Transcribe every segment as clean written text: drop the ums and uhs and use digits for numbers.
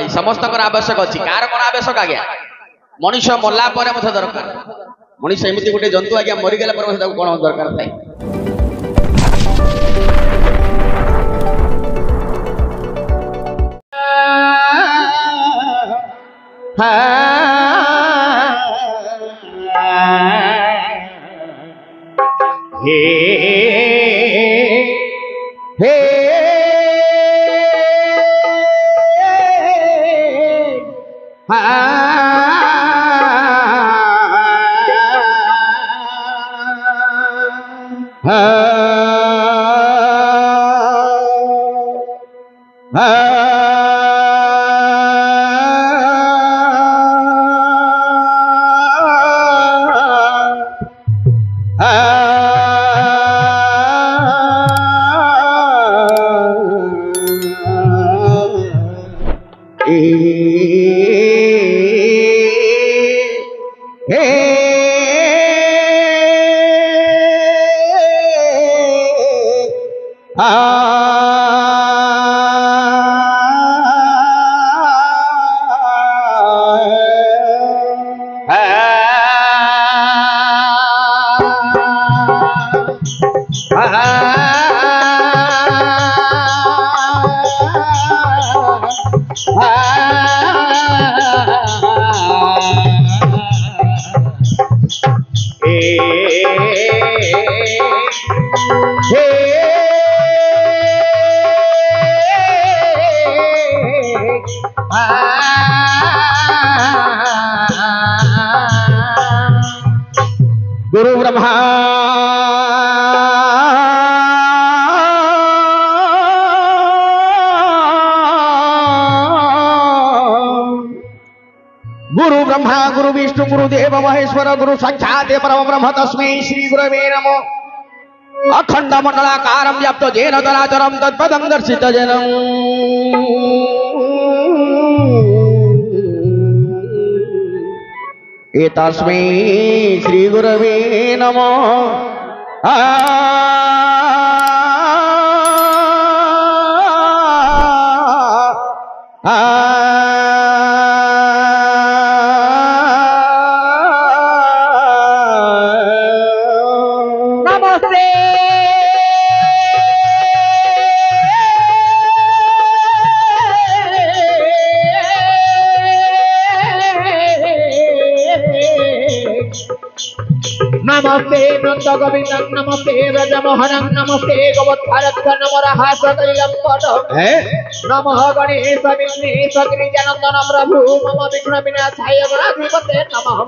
समस्त आवश्यक अच्छी कार कौन आवश्यक आज्ञा मनीष मरला दरकार मनीष एमती गोटे जंतु आज्ञा मरीगला कौन दरकार थाए हे हे गुरु ब्रह्मा गुरु विष्णु गुरुदेव महेश्वर गुरु साक्षात् परम ब्रह्म तस्मै श्री गुरवे नमो अखंड मंडलाकारं व्याप्त जेन चराचरं तत्पदं दर्शित जनम् एतस्मै श्री गुरवे नमो नमस्ते नंद गोविंद नमस्ते ब्रजमोहन नमस्ते गोवत्सारथ नमो राहासकलिलं पदं नमः गणेश विघ्नेश गिरिजानंदन प्रभु मम विघ्न विनाशाय गणाधिपते नमः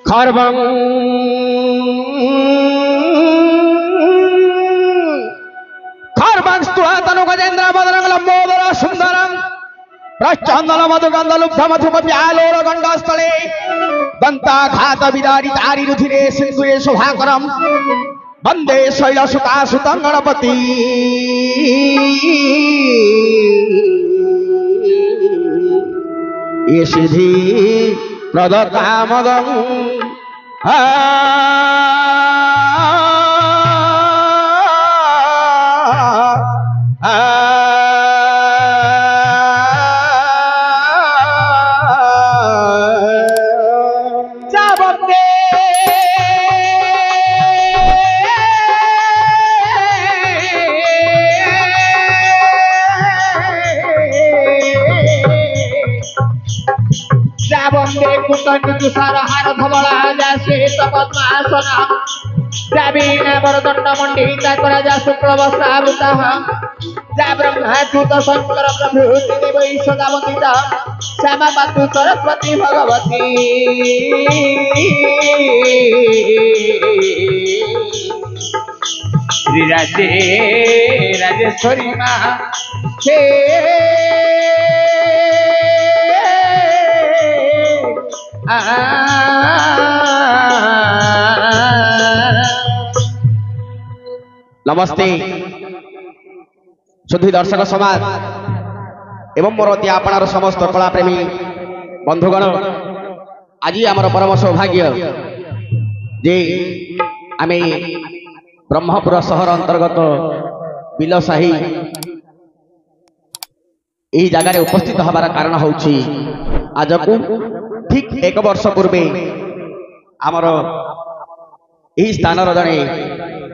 खर्वं स्तुतनु गजेन्द्र मदनं लंबोदर सुंदरं प्रचंदन मधुगंध लुब्ध मधुमति आलोर गंडस्थले दंताघात विदारी तारी रुधिरे सिंधुरे शुभाकरं वंदे शैलसुतासुतं गणपति ये सिद्धि प्रदत्तामदं तुषारहार धवला श्वेत पद्मासना द्रवीण वरदंड मंडिता जा शुक्लवस्त्रावृता जा ब्रह्माच्युत शंकर प्रभृति देवै सदा वंदिता श्यामा मातु सरस्वती भगवती श्री राजे राजेश्वरी माँ नमस्ते सुधी दर्शक समाज एवं मोर अति आपणार समस्त कला प्रेमी बंधुगण आज आमर परम सौभाग्य जे आम ब्रह्मपुर सहर अंतर्गत बिलसाही यही जगार उपस्थित हबार कारण होउछि आज को ठीक एक वर्ष पूर्वे आमर यही स्थान जड़े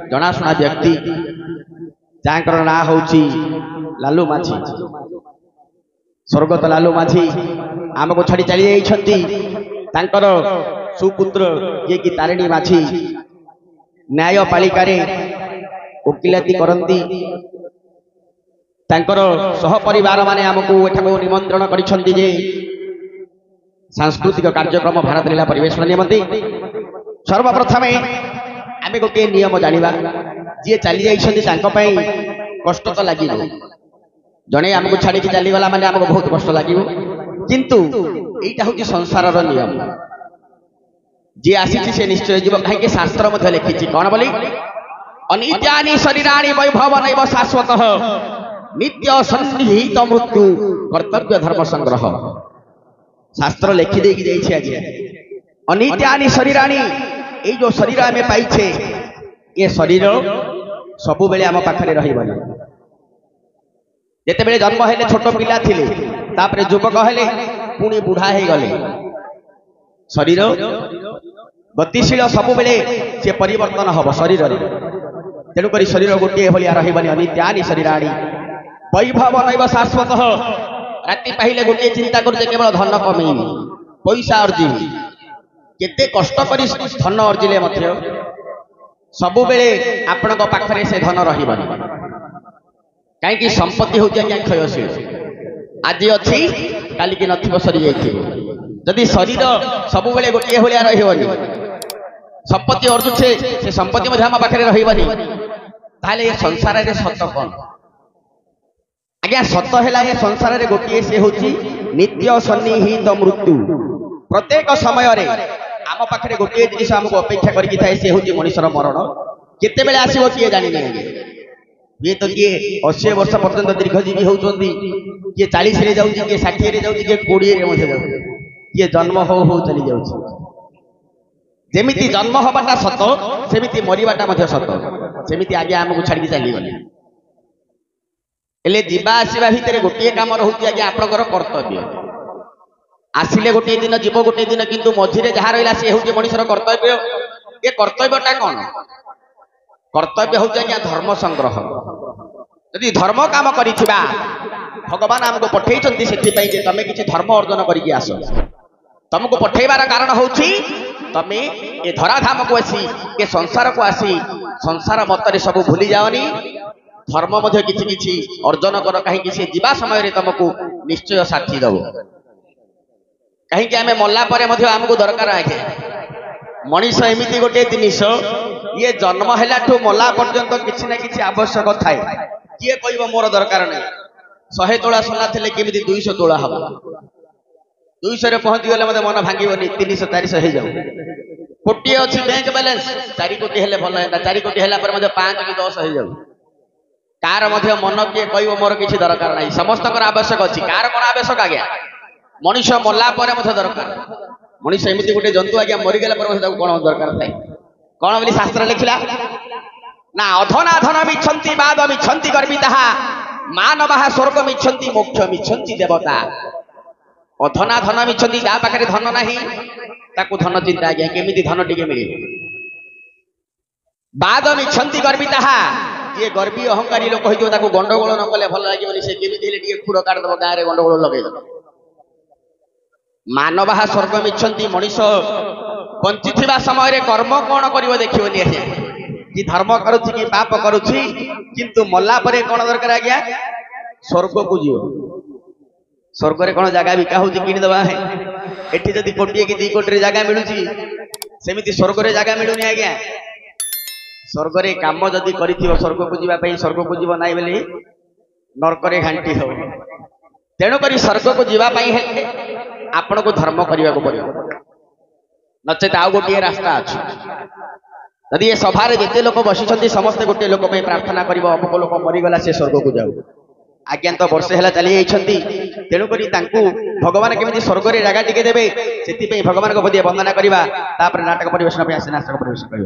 जनाशुना व्यक्ति जहाँकर ना होउछि लालू माझी स्वर्गत लालू माझी आमको छाड़ी चली जाइछंती तांकर सुपुत्र ये कि तारिणी माझी न्यायपालिका वकिलाती करती तांकर सहपरिवार माने आमको एठाको निमंत्रण करिछंती जे सांस्कृतिक कार्यक्रम भारत लीला परिवेशन निमंती सर्वप्रथमे आमे गोटे नियम जानिबा जे चली जाइछंती तांको पई कष्ट तो लागिबो जने आमको छाड़ी कि चली गला माने आमको बहुत कष्ट लागिबो किंतु एटा होची संसारर नियम जे आसी से निश्चय जीव काहे शास्त्र मध्ये लिखिछि कोन बोली अनित्यानि शरीराणि वैभव नैव शाश्वतः नित्य सन्निहित मृत्यु कर्तव्य धर्म संग्रह शास्त्र लिखि देकी जाइछि आज अनित्यानि शरीराणि ए जो शरीर आमे पाइछे ये शरीर सबु बेले आम पाखरे रहिबनी जेते बेले जन्म हेले छोट पिला थिले तापरे युवक हेले पुणी बुढ़ा हे गले शरीर गतिशील सबु बेले से परिवर्तन हब शरीर रे तेणु करी शरीर गोटे भलिया रहिबनी अनित्यानि शरीराणि वैभव नैव शाश्वतः राति पाहिले गोटे चिंता करजे केवल धन कमेइबी पैसा अर्जिबी केते कष्ट करी धन अर्जिले मध्य सबु बेले आपनक पाखरे से धन रहिबनी काहे कि संपत्ति होती आज्ञा क्षयशील आज अच्छी काली की नथिब सरी जाइथिबो जदि शरीर सबु बेले गोटे भलिया रहिबनी संपत्ति अर्जुछे से संपत्ति मध्ये हम पाखरे रहिबनी ताले ये संसार रे सत कोन आज्ञा सत हैला ये संसार रे गोटे से होची नित्य सन्निहित मृत्यु प्रत्येक समय रे आम पाखरे गोटे जिनिस हमको अपेक्षा करकी थाए से होची मनुष्यर मरण केते बेले आसीबो किए जानि नै ये तो किए 80 वर्ष पर्यंत दीर्घजीवी होउचंदी किए 40 रे जाउची किए 60 रे जाउची किए 20 रे मध्ये जाउची किए जन्म हो चली जाउची जेमिति जन्म हबाटा सत सेमिति मरिबाटा मध्ये सत सेमिति आगे हमको छाड़ी चली गले एले जीवा आसीबा भितरे गोटे काम रहउची आगे आपनकर कर्तव्य आसिले गोटे दिन जीव गोटे दिन किंतु मझिरे जहा रहिला से होउची मनुष्यर कर्तव्य ये कर्तव्यटा कोन कर्तव्य होउची आगे धर्म संग्रह यदि धर्म काम करिथिबा भगवान हमको पठेइचंती सेति पई जे तमे किछि धर्म अर्जन करिकि आसो तुमको पठेइबार कारण होउची तमे ए धराधाम को आसी ए संसार को आसी संसार मतरे सब भूली जाओनी धर्म मध्ये किछि किछि अर्जन कर काहे कि से जीवा समय रे तुमको निश्चय साथी दबो काहे कि हमें मल्ला परे मध्ये हमको दरकार आके मनीष एमिति गोटे जिनिस ये जन्म हैला ठो मल्ला पर्यंत किछि ना किछि आवश्यक थाए किए कहबो मोर दरकार नै 100 तोला सोना थिले केमिति 200 तोला हबो 200 रे पहुंची गले मते मन भांगीबनी 300 400 हे जाऊ कोटी अछि बैंक बैलेंस 4 कोटी हेले भल है 4 कोटी हेला पर मते 5 कि 10 हे जाऊ कार मध्य मन किए कहबो मोर किछि दरकार नै समस्त कर आवश्यक अछि कार कोन आवश्यक आज्ञा मनुष्य मल्ला परे मते दरकार मनुष्य एमिति गोटे जंतु आज्ञा मरि गेला पर मते कोन दरकार थाए कोन बोली शास्त्र लिखिला ना अधना धन मिच्छन्ति बाद मिच्छन्ति गर्विताः मानवः स्वर्ग मिच्छन्ति मोक्ष मिच्छन्ति देवता अधना धन मिच्छन्ति जा पाखरे धन नाही ताकू धन चिंता आज्ञा केमिति धन टिके मिले बाद मिच्छन्ति गर्विताः ये गर्वी अहंकारी लोक होइतो ताकू गंडगोल न कले भल लागिबनी से केमिति हेले टिके खुड़ काट दबो गारे गंडगोल लगै दबो मानवः स्वर्ग मिच्छन्ति मनुष्य बंचिथिबा समय रे कर्म कोन करिवो देखिबोनी आज्ञा कि धर्म करूछि कि पाप करूछि किंतु मल्ला परे कोन दरकार आज्ञा स्वर्ग को जियो स्वर्ग रे कोन जगह बिका होछि किनि दबा है एठी जदी कोटी कि 2 कोटी रे जगह मिलुछि सेमिति स्वर्ग रे जगह मिलुनी आज्ञा स्वर्ग रे काम जदी करिथिबो स्वर्ग को जिबा पई स्वर्ग को जिवो नाइ बेली नरक रे घांटी हो तेणु करी स्वर्ग को जिबा पई हेले आपन को धर्म करिवा को पड़िबो नचेत आउ गोटे रास्ता अछि यदि ये सभार जिते लोक बसी समस्ते गोटे लोक प्रार्थना कर अमुक लोक मरीगला से स्वर्ग को जाऊ आज्ञा तो वर्षे है चली जाती तेणुक भगवान केमी स्वर्ग में जगह टिके देवे से भगवान को बदिए वंदना करवा नाटक परिवेशन आसे नाटक परिवेशन कर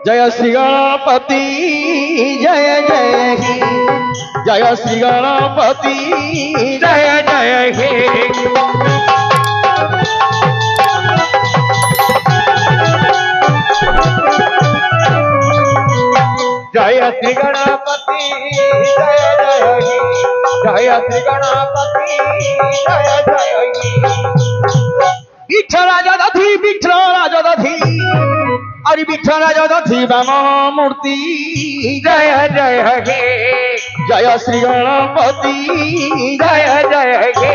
जय श्री गणपति जय जय हे जय श्री गणपति जय जय हे जय श्री गणपति जय जय हे जय श्री गणपति जय जय हे विठ्ठल राजदधी अरे विठ्ठल राजदधी वाम मूर्ति जय जय हे जय श्री गणपति जय जय हे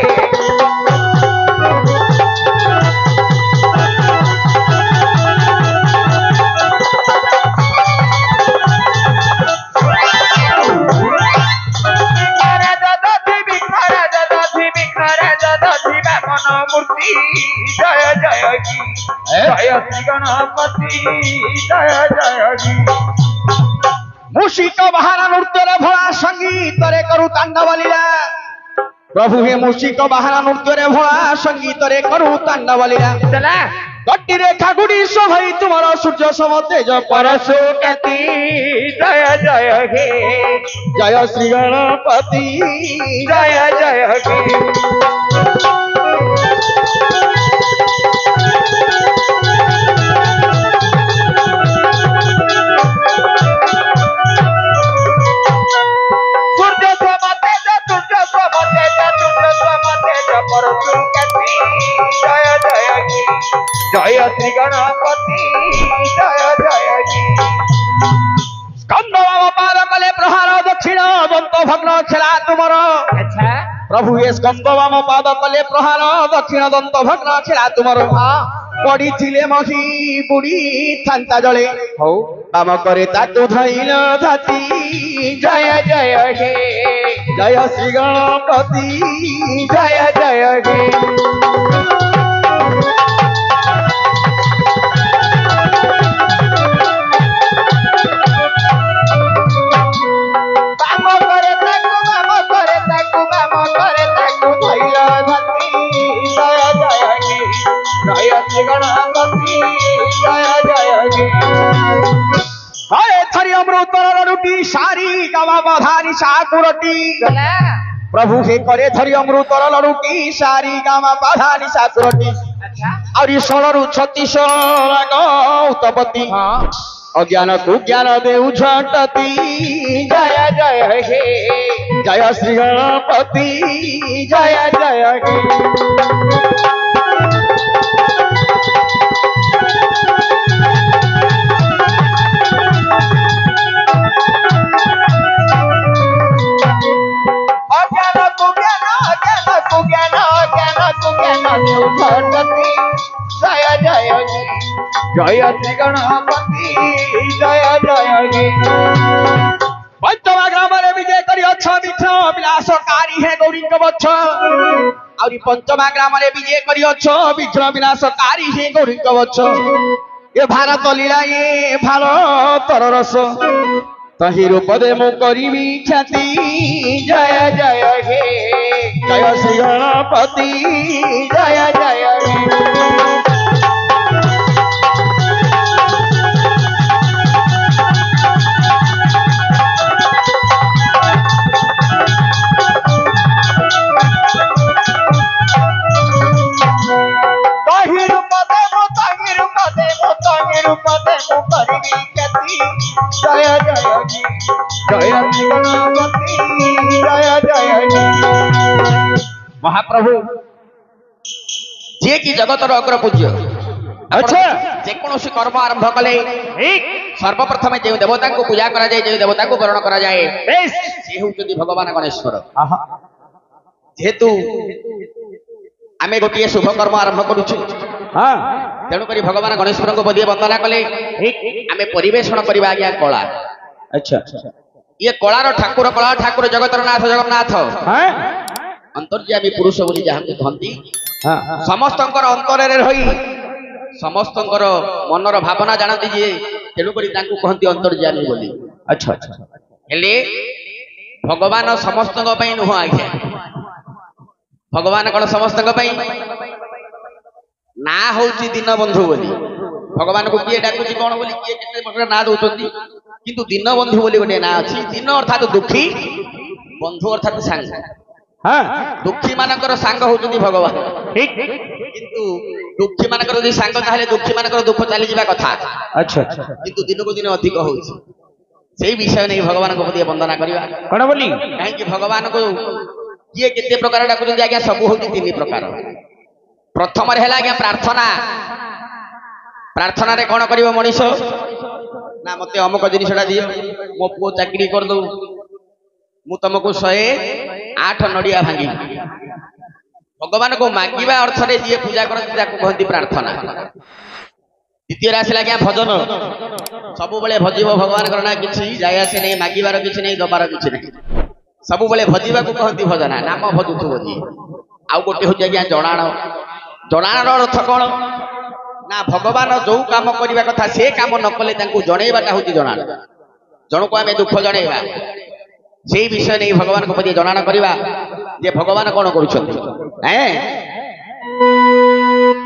मूर्ति जय जय जय श्री गणपति जय जय मूषिक बाहर नृत्य भोला संगीत रे करू तांडव लीला प्रभु हे मूषिक बाहर नृत्य रे भोला संगीत रे करू तांडव लीला चला गट्टी रेखा गुड़ी सोहई तुमर सूर्य सम तेज परशु कति जय जय हे जय श्री गणपति जय जय हे जय श्री गणपति जय जय स्कंद पाद कले प्रहार दक्षिण दंत भग्न खेला तुमर अच्छा प्रभु ये स्कंद पाद कले प्रहार दक्षिण दंत भग्न खेला तुमर पड़ी थिले मही बुड़ी थांता जले हौ काम करे ताकु धैल धाती जय जय हे जय श्री गणपति जय जय हे गणपति जय जय हरे थरी अमृतर रुटी सारी गावा बधारी साकुरटी प्रभु हे करे थरी अमृतर रुटी सारी गावा बधारी साकुरटी और षोलरु 36 राग उत्पत्ति अज्ञान को ज्ञान देउ झटती जय जय हे जय श्री गणपति जय जय हे जय जय जय श्री गणपति जय जय पंचमा ग्राम विजय करी विघ्न विनाशकारी है गौरी वत्स और पंचमा ग्राम विजय करी विघ्न विनाशकारी है गौरी वत्स ये भारत लीला ये भारतर रस तही रूप दे मु करी ख्याति जय जय हे जय श्री गणपति जय जय हे जय जय जय गणपति जय जय महाप्रभु जे कि जगतर अग्र पूज्य अच्छा जेकोसी कर्म आरंभ कले सर्वप्रथम जो देवता को पूजा करा जाए जो देवता को वरण करा जाए से होउछन्ति भगवान गणेश्वर जेहेतु आमे गोटे शुभ कर्म आरंभ करूछु हां तेणु करी भगवान गणेश्वर को बदिए वंदना कले आमे परिवेषण करबा आज्ञा कला अच्छा ये कलार ठाकुर जगतर नाथ जगन्नाथ हां अंतर्यामी पुरुष बोली जहाँ कहती समस्तंकर अंतरे रही समस्तंकर मनर भावना जानती जे तेणुक कहती अंतर्यामी बोली। अच्छा हेले भगवान समस्त नुह आज्ञा भगवान कौन समस्त ना हूँ दिन बंधु बोली भगवान को किए डाकुची कौन बोली किए केते ना दौरान किंतु दिन बंधु बोली गोटे ना अच्छी दिन अर्थात दुखी बंधु अर्थात सांग दुखी मानकर सांग होउछन्ति भगवान ठीक किंतु दुखी मानकर यदि सांग ताहले दुखी मानकर दुख चली जिबा कथा। अच्छा किंतु दिन को दिन अधिक होउछि सेही विषय नै भगवान को प्रति वंदना करिवा कोन बोली काहे कि भगवान को किए केते प्रकार डाकुछन्ति आज्ञा सब होउछि तीन प्रकार। प्रथम रे हला आज्ञा प्रार्थना प्रार्थना रे कोन करिवो मनीष ना मते अमुक जिनिसटा दियो मो पुओ चाकरी कर दो मु तुमको 108 नड़िया भांगी भगवान को मागिबा अर्थ रे जे पूजा करती ताको कहती प्रार्थना। द्वितीय राशि आज्ञा भजन सब बेले भजिबो भगवान करना किछि जाय आसे नै मागिबार किछि नै दबार किछि नै सब बेले भजिबा को कहती भजना नाम भजुथु भजी। आउ गोटे हो आज्ञा जणाण जणाण अर्थ कोन ना भगवान जो काम करबा कथा से काम न कले तांको जणैबाटा होती जणाण जणको आमे दुख जणैबा से विषय नहीं भगवान को प्रति जनाना करिबा जे भगवान कौन करुछन्ति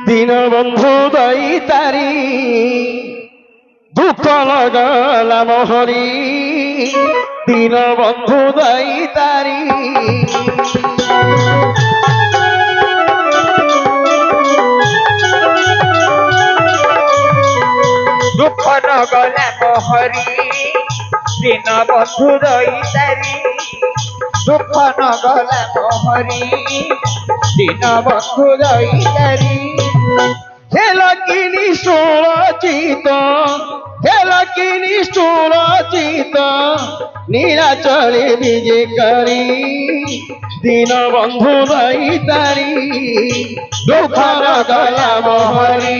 दिन बंधु दई तारी दुख लगला मोहरी दिन बंधु दई तारी दुख लगला मोहरी दिन बंधु दई तारी दुख नगला मोहरी दिन बंधु दई तारी खेल किनी सुरचित खेल किनी सुरचित नीलाचले विजे करी दिन बंधु दई तारी दुख नगला मोहरी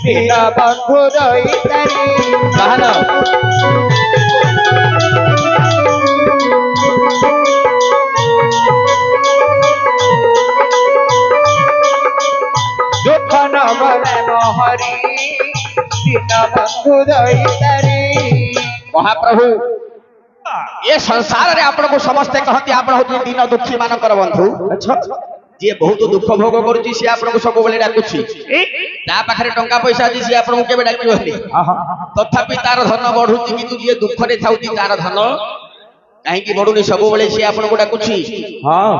दिन बंधु दई तारी दुख नगला मोहरी दिन बंधु दई तारी। महाप्रभु ये संसार रे आपण को समस्ते कहती आपण होती दिन दुखी मानकर बंधु। अच्छा जे बहुत दुख भोग करूची से आपण को सब बेले डाकुची ता पाखरे टंका पैसा दी से आपण को केबे डाकिबोनी तथापि तार धन बढ़ुची किंतु जे दुख रे थाउती तार धन काहे की बढ़ुनी सब बेले से आपण को डाकुची। हां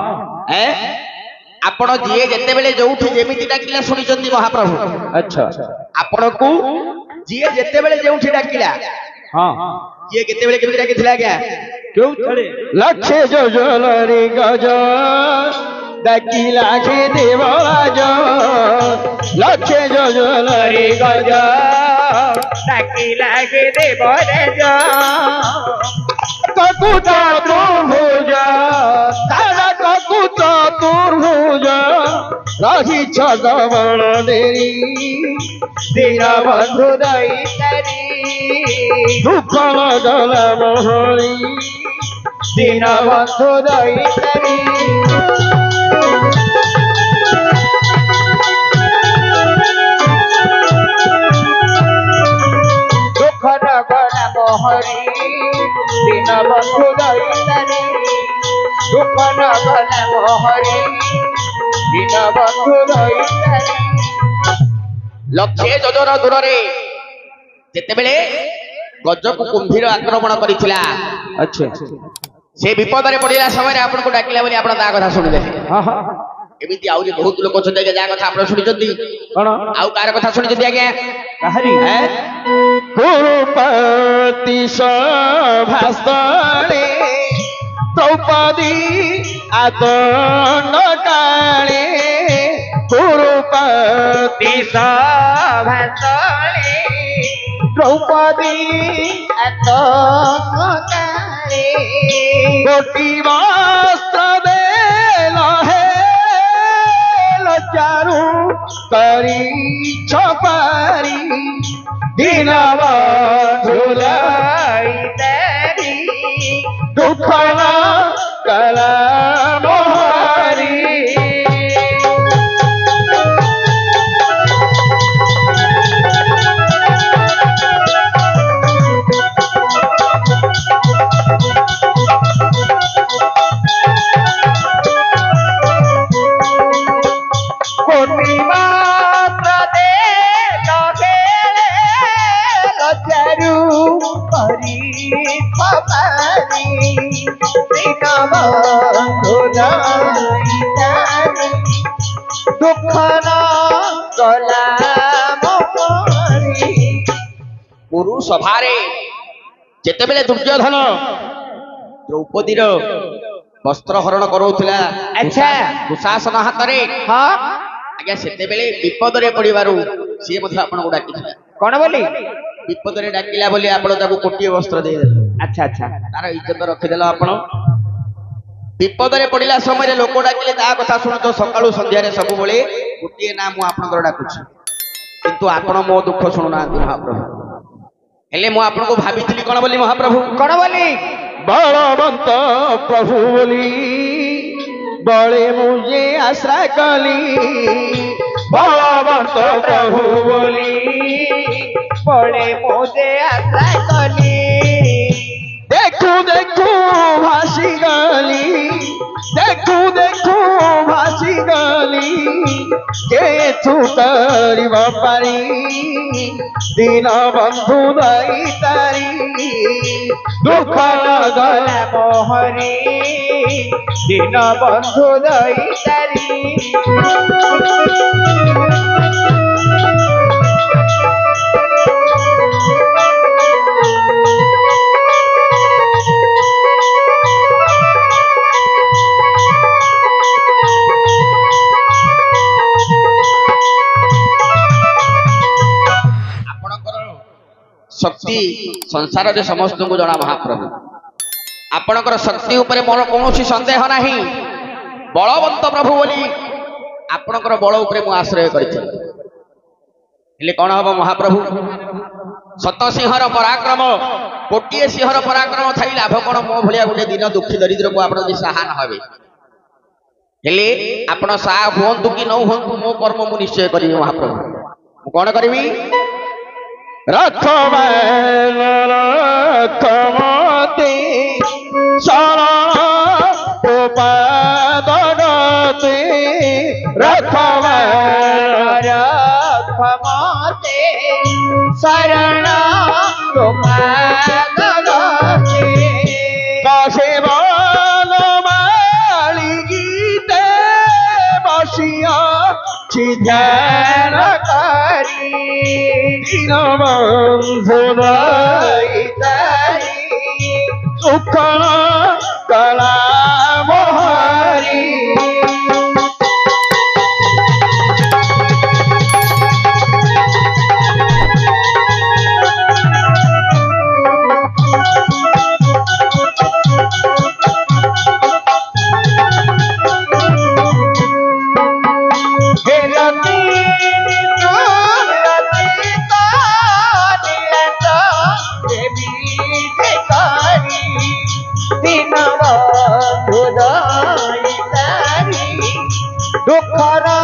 आपण जे जते बेले जोठी जेमिति डाकिला सुनिचंदी महाप्रभु। अच्छा आपण को जे जते बेले जोठी डाकिला हां ये केते बेले केमिति डाकिथिला आज्ञा क्यों चले लक्ष्य जोजलरी गज डाकिला के देवराज लक्ष्य जोजलरी गज डाकिला के देवराज ककुटा तुर्भुज तारा ककुटा तुर्भुज रही छगवण देरी दिन बंधु दई तारी दुख लगला मोहरी दिन बंधु दई तारी दुख लगला मोहरी दिन बंधु दई तारी दुख लगला मोहरी दिन बंधु दई तारी। लक्ष्य जोजर दूर रे जेते बेले गज को कुंभीर आक्रमण करिथिला। अच्छा से विपद रे पड़िला समय आपण को डाकिला बोली आपण ता कथा सुनिले। हां हां एमिति आउरी बहुत लोक छते जा कथा आपण सुनिचंदी कोन आउ कार कथा सुनिचंदी आज्ञा काहरी कुरुपति सभास्थले द्रौपदी आतन काले कुरुपति सभास्थले द्रौपदी आतन काले कोटि वस्त्र देल है चारू करी छपारी दिन बंधुलाई तारी दुख कला मोहरी कोटि मात्र दे लगे लचारू करी खपारी दीन बंधु दईतारी दुख न गला मोरी गुरु सभारे जेतेबेले दुर्योधन द्रौपदीर वस्त्र हरण करोउथिला अच्छा दुशासन हातरे हाँ आज्ञा सेतेबेले विपदरे पड़िबारु सी मध्य आपनको डाकिथिला कौन बोली विपदरे डाकिला बोली आपण ताको कोटिए वस्त्र दे देले अच्छा अच्छा तार इज्जत रखिदेला आपण विपदरे पड़िला समय लोक डाकिले ता कथा सुनतो सकाळु संध्यारे सब बेले कोटिए ना मु आपनकर डाकुछि किंतु आपण मो दुख सुनुनांती महाप्रभु हेले मु आपनको भाबिथिली कोन बोली महाप्रभु कौन बोली बलवंत प्रभु बोली बड़े मुझे आश्रय कली बलवंत प्रभु बोली बड़े मोजे आश्रय कली देखू देखू भासी गली देखू देखू भासी गली के तू करिब पारी दीन बंधु दई तारी दुख गला मोहरी दीन बंधु दईतारी शक्ति संसार रे समस्त को जना महाप्रभु आपणकर शक्ति ऊपर मोर कौन संदेह नहीं बलवंत प्रभु बोली आपणकर बल ऊपर मु आश्रय करिले कौन हम महाप्रभु सत सिंहर पराक्रम कोटिए सिंहर पराक्रम थाई लाभ कौन मो भलिया गोटे दिन दुखी दरिद्र को आपण जे साहा न हबे हेले आपण साहा हुंतु कि न हुंतु मो कर्म मु निश्चय करिबी महाप्रभु मु कौन करिबी रख रखमते शरण उपादगते रख रखमते शरण गोपादगते काशे माली गीते बसिया ध्यान करी दीन बंधु दईतारी सुख कला मोहरी दुखरा